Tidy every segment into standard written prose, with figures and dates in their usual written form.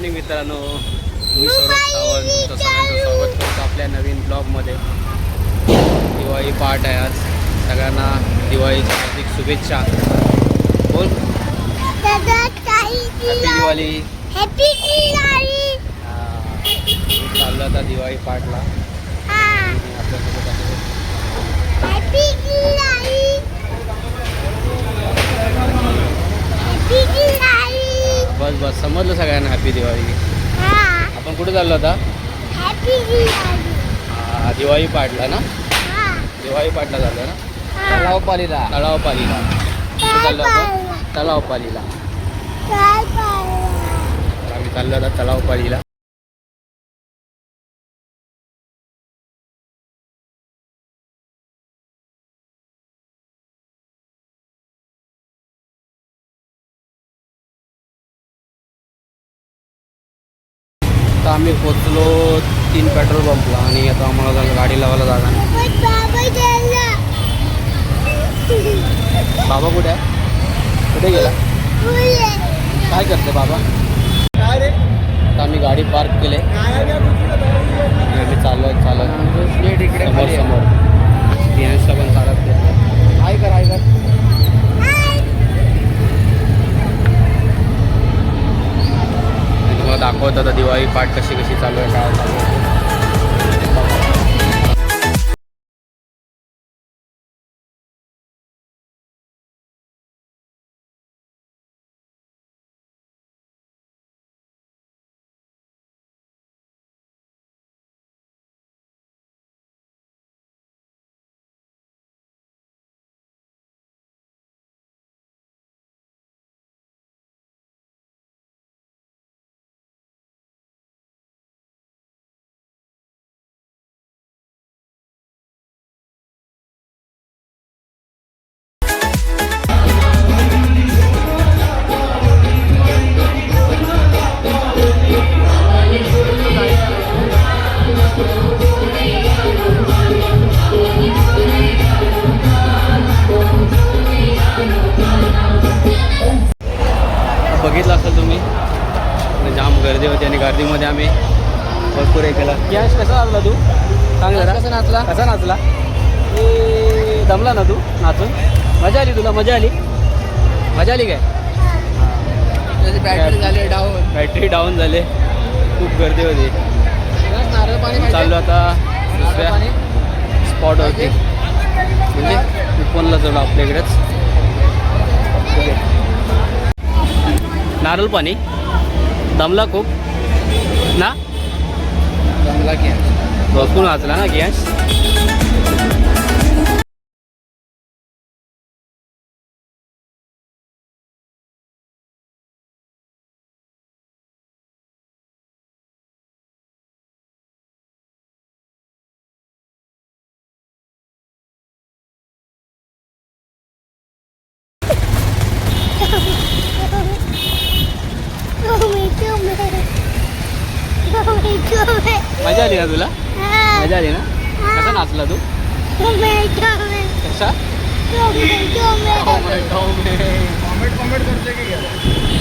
Morning मित्रांनो, मी सौरभ सावंत तुमचं सगळ्यांचं स्वागत करतो आपल्या नवीन ब्लॉगमध्ये. दिवाळी पहाट आहे आज. सगळ्यांना दिवाळीच्या हार्दिक शुभेच्छा. बोल दिवाळी. हॅपी दिवाळी. चाललं आता दिवाळी पहाटला. हॅपी दिवाळी. हॅपी दिवाळी. बस बस समजलं सगळ्यांना. हॅपी दिवाळी. आपण कुठे चाललो आता? हॅपी दिवाळी. दिवाळी पहाटला ना? दिवाळी पहाटला झालं ना? तलावपालीला. तलावपालीला चाललो आपण. तलावपालीला आम्ही चाललो आता तलावपालीला. आता आम्ही पोचलो 3 पेट्रोल पंपला आणि आता आम्हाला गाडी लावायला जागा नाही. बाबा कुठे आहे? कुठे गेला? काय करते बाबा? आता आम्ही गाडी पार्क केले. आम्ही चालत समोर समोर दिनेशला पण चालत घेतलं. काय कर तुम्हाला दाखवत आता दिवाळी पाठ कशी कशी चालू आहे, काय चालू आहे. बघितलं असेल तुम्ही, जाम गर्दी होती आणि गर्दीमध्ये आम्ही भरपूर हे केलं. यश कसा नाचला तू? सांग जरा. कसा नाचला? दमला ना तू नाचून? मजा आली तुला? मजा आली काय? बॅटरी डाऊन झाले. खूप गर्दी होती. चाललो आता दुसऱ्या स्पॉटवरती, म्हणजे उपवनला चाललो आपल्याकडेच. नारळ पाणी. दमला खूप ना? दमला की भरपूर नाचला ना गॅस. मजा आली ना तुला? मजा आली ना? कसा नाचला तू? कसा?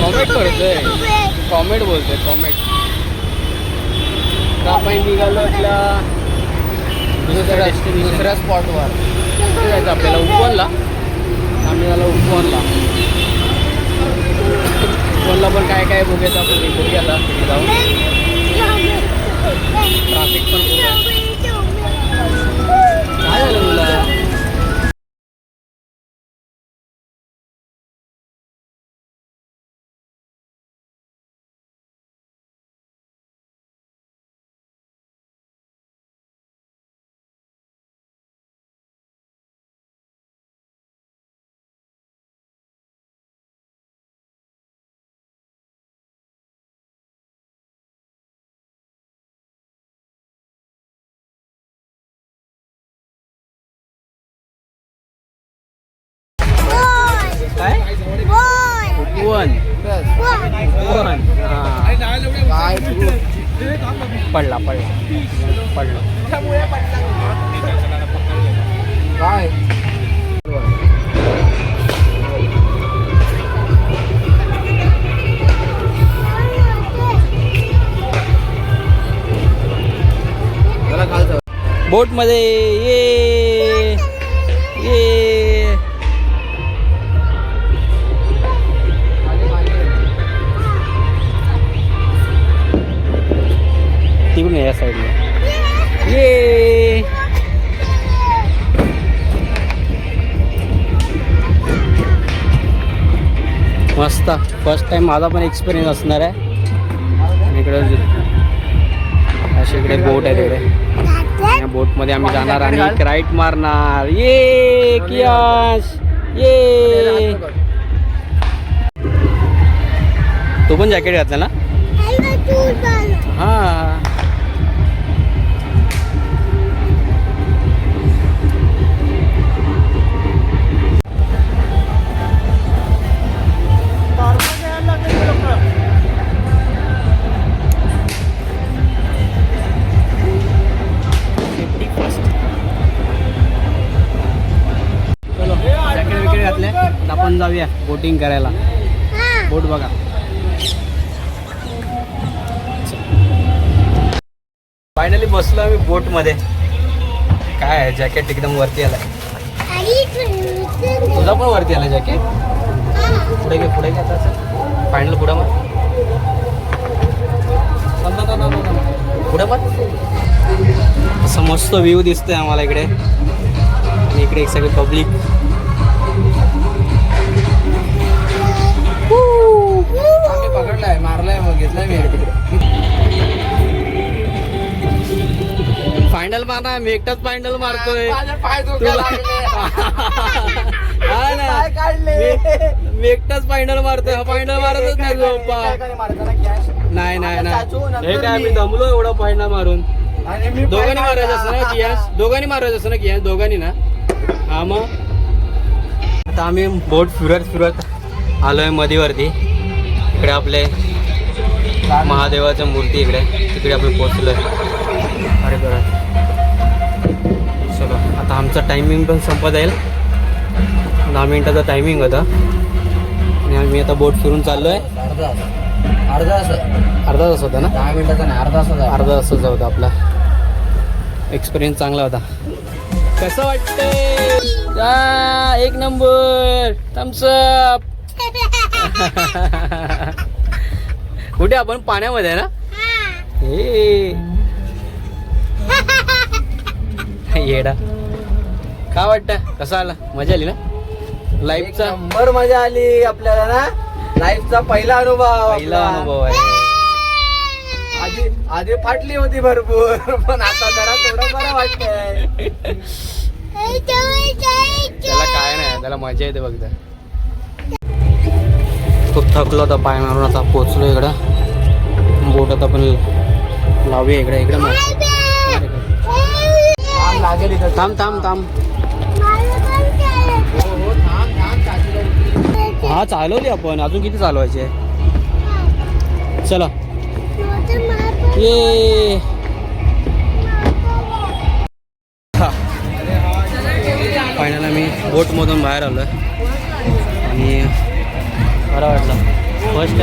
कॉमेट करतोय. कॉमेट बोलतोय. कॉमेट. आपण निघालो आपल्या दुसऱ्या स्पॉटवर जायचं आपल्याला. उपवनला. आम्ही झालो उपवनला. उपवनला पण काय काय बघूयात आपण. बघूया आता तिथे जाऊन. ट्रॅफिक पण खूप आहे. काय झालं तुला? काय? उपवन. पडला काय? बोटमध्ये ये ये. तिकडून या साईडला ये. मस्त. फर्स्ट टाइम माझा पण एक्सपिरियन्स असणार आहे. इकडे अशी इकडे बोट आहे तिकडे. या बोटमध्ये आम्ही जाणार आणि एक राईट मारणार. ये कियाश ये. तो पण जॅकेट घातला ना. हा जॅकेट वगैरे घातले. आपण जाऊया बोटिंग करायला. बोट बघा. फायनली बसलो आम्ही बोट मध्ये. काय आहे जॅकेट एकदम वरती आलाय. तुझा पण वरती आला जॅकेट. पुढे घे पुढे घे. आता फायनल पुढं मग पुढं पण असं मस्त व्ह्यू दिसतोय आम्हाला इकडे. आणि इकडे एक सगळे पब्लिक. पकडलाय मारलाय मग घेतलाय मी. फायनल मारणार. मी एकटाच फायनल मारतोय. पाय हा ना. मी एकटाच फायनल मारतोय. हा फायनल मारतच नाही झोपा. नाही नाही नाही. हे काय मी दमलो एवढा फायनल मारून. दोघांनी मारायचं असं ना कियास. दोघांनी मारायचं असं ना कियास. दोघांनी ना. हा मग आता आम्ही बोट फिरत आलोय नदीवरती. इकडे आपले महादेवाच्या मूर्ती इकडे. तिकडे आपण पोहोचलोय. अरे बरं. चलो आता आमचं टायमिंग पण संपत जाईल. 10 मिनिटाचा टायमिंग होता. आणि आम्ही आता बोट फिरून चाललोय. अर्धा तास होता ना. 10 मिनिटाचा नाही अर्धा तासच होता. आपला एक्सपिरियन्स चांगला होता. कसं वाटतंय. एक नंबर. थम्सअप. कुठे आपण पाण्यामध्ये आहे ना. हे येडा. काय वाटतं कसं आला. मजा आली ना. लाईफचा नंबर मजा आली आपल्याला ना. लाईफचा पहिला अनुभव आहे. आधी फाटली होती भरपूर पण आता जरा थोडं बरं वाटतंय. त्याला काय नाही. त्याला मजा येते बघ. खूप थकलो होता पाय मारून. आता पोचलो इकडं. बोट आता पण लावूया इकडे. इकडे लागेल इथं. थांब. हा चालवली आपण. अजून किती चालवायचे. चला ये. फायनल आम्ही बोटमधून बाहेर आलो आहे. आणि बरं वाटलं. फर्स्ट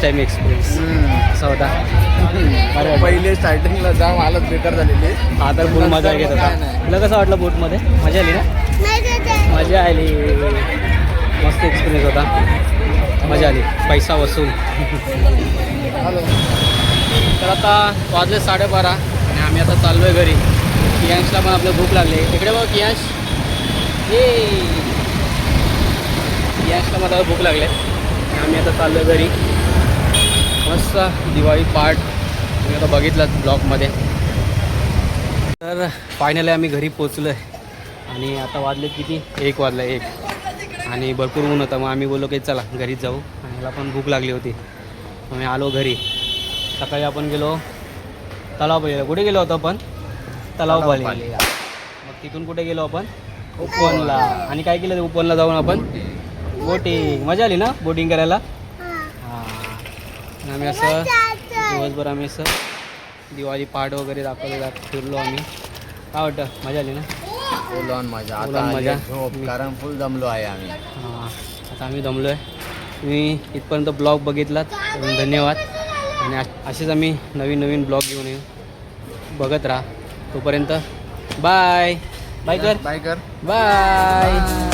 टाइम एक्सपिरियन्स असा होता. पहिले स्टार्टिंगला जाम हालत बेकार झालेली. हा तर फुल मजा घेत होता. तुला कसं वाटलं बोटमध्ये. मजा आली ना. मजा आली. मस्त एक्सपिरियन्स होता. मजा आली. पैसा वसूल. तर आता वाजले 12:30 आणि आम्ही आता चाललो आहे घरी. कियांशला पण आपलं भूक लागली. इकडे बघ कियांश. ये कियांशला मला भूक लागली. आम्ही आता चाललो आहे घरी. मस्त दिवाळी पार्ट मी आता बघितला ब्लॉगमध्ये. तर फायनली आम्ही घरी पोचलो आहे. आणि आता वाजले किती. 1 वाजला. आणि भरपूर ऊन होतं. मग आम्ही बोललो की चला घरीच जाऊ. आणि ह्याला पण भूक लागली होती. मग मी आलो घरी. सकाळी आपण गेलो तलावपालीला. कुठे गेलो होतो आपण. तलावपाली. मग तिथून कुठे गेलो आपण. उपवनला. आणि काय केलं उपवनला जाऊन आपण बोटिंग. मजा आली ना बोटिंग करायला. हां. आम्ही असं दिवसभर आम्ही असं दिवाळी पाट वगैरे फिरलो आम्ही. काय वाटतं. मजा आली ना. फुल ऑन मजा. कारण फुल दमलो आहे आम्ही. हां आता आम्ही दमलो आहे. तुम्ही इथपर्यंत ब्लॉग बघितलात धन्यवाद. आणि असेच आम्ही नवीन ब्लॉग घेऊन येऊ. बघत राहा. तोपर्यंत बाय बाय कर बाय कर बाय